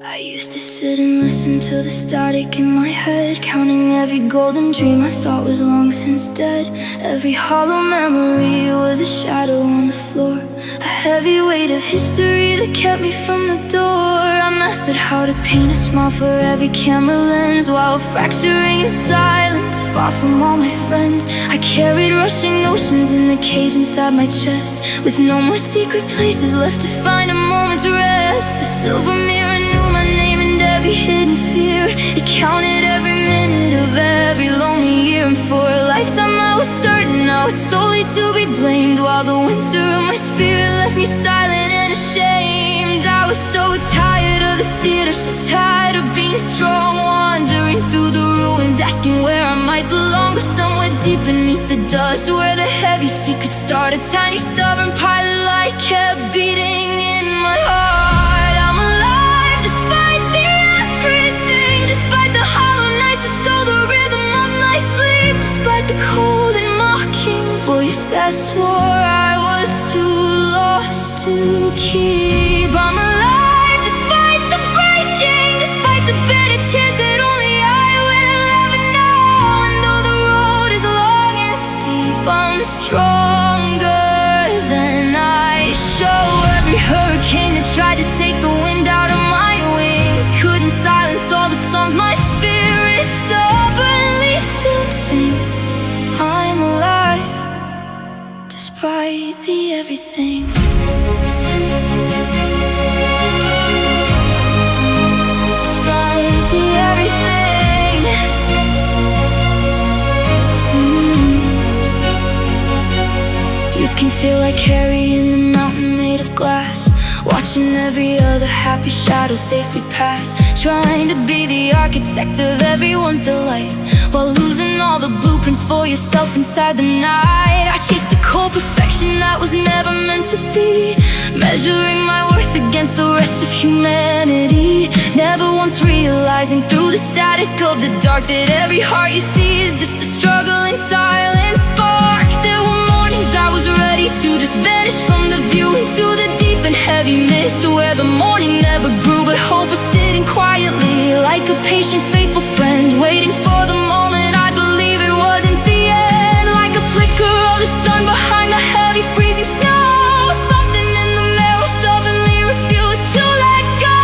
I used to sit and listen to the static in my head, counting every golden dream I thought was long since dead. Every hollow memory was a shadow on the floor, a heavy weight of history that kept me from the door. I mastered how to paint a smile for every camera lens, while fracturing in silence, far from all my friends. I carried rushing oceans in the cage inside my chest, with no more secret places left to find a moment's rest. The silver mirror knew my name and every hidden fear. It counted every minute of every lonely year, and for a lifetime I was certain I was solely to be blamed, while the winter of my spirit left me silent and ashamed. I was so tired of the theater, so tired of being strong, wandering through the ruins, asking where I might belong. But somewhere deep beneath the dust, where the heavy secrets start, a tiny stubborn pilot light kept beating in my heart. I'm alive despite the everything, despite the hollow nights that stole the rhythm of my sleep, despite the cold and mocking voice that swore I was too lost to keep. I'm alive despite the breaking, despite the bitter tears that only I will ever know. And though the road is long and steep, I'm stronger than I show. Every hurricane that tried to take the wind out of my wings couldn't silence all the songs my spirit stubbornly still sings. I'm alive despite the everything. Despite the everything. Youth can feel like carrying the mountain made of glass, watching every other happy shadow safely pass, trying to be the architect of everyone's delight, while losing all the blueprints for yourself inside the night. I chased a cold perfection that was never meant to be, measuring my worth against the rest of humanity, never once realizing through the static of the dark that every heart you see is just a struggling silent spark. There were mornings I was ready to just vanish from the view into the deep and heavy mist, where the morning never grew, but hope was sitting quietly like a patient, faithful friend, waiting for the moment I believe it wasn't the end. Like a flicker of the sun behind the heavy freezing snow, something in the marrow stubbornly refused to let go.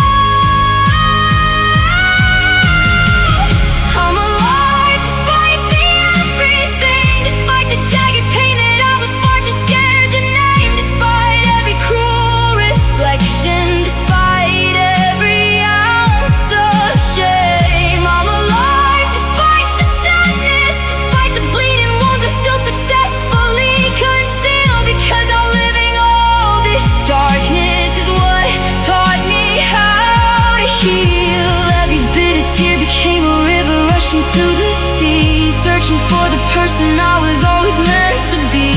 I'm alive despite the everything, despite the jagged pain that I was far too scared to name, despite every cruel reflection, despite every ounce of shame. I'm alive despite the sadness, despite the bleeding wounds I still successfully conceal, because outliving all this darkness is what taught me how to heal. Every bitter tear became a river rushing to the sea, searching for the person I was always meant to be.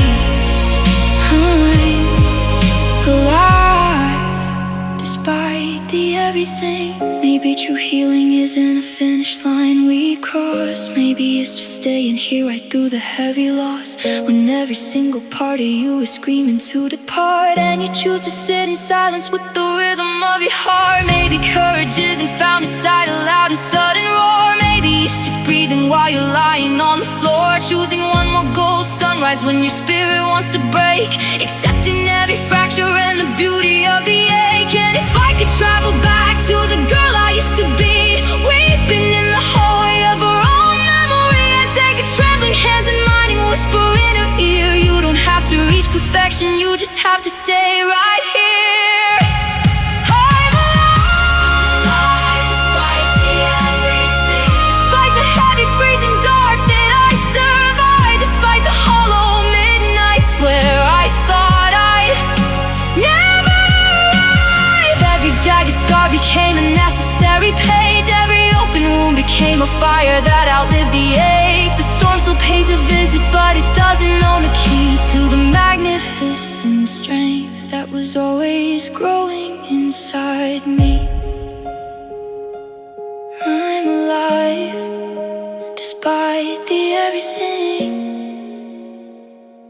I'm alive despite the everything. Maybe true healing isn't a finish line we cross, maybe it's just staying here right through the heavy loss, when every single part of you is screaming to depart, and you choose to sit in silence with the rhythm of your heart. Maybe courage isn't found inside a loud and sudden roar, maybe it's just breathing while you're lying on the floor, choosing one more gold sunrise when your spirit wants to break, accepting every fracture and the beauty of the ache. And if I could travel back to the girl I used to be, weeping in the hallway of her own memory, I'd take her trembling hands in mine and whisper in her ear, you don't have to reach perfection, you just have to stay right here. I'm alive despite the everything, despite the heavy freezing dark that I survived, despite the hollow midnights where I thought I'd never arrive. Every jagged scar became a necessary page, every open wound became a fire that outlived the ache. The storm still pays a visit, but it doesn't know the key to the magnificent strength that was always growing inside me. I'm alive despite the everything,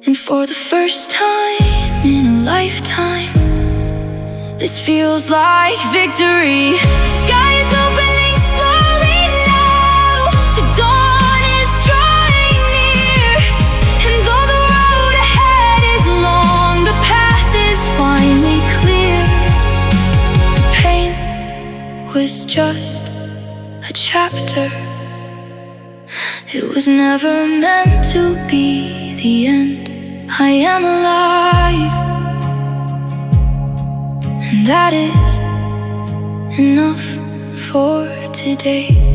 and for the first time in a lifetime, this feels like victory. Sky was just a chapter. It was never meant to be the end. I am alive, and that is enough for today.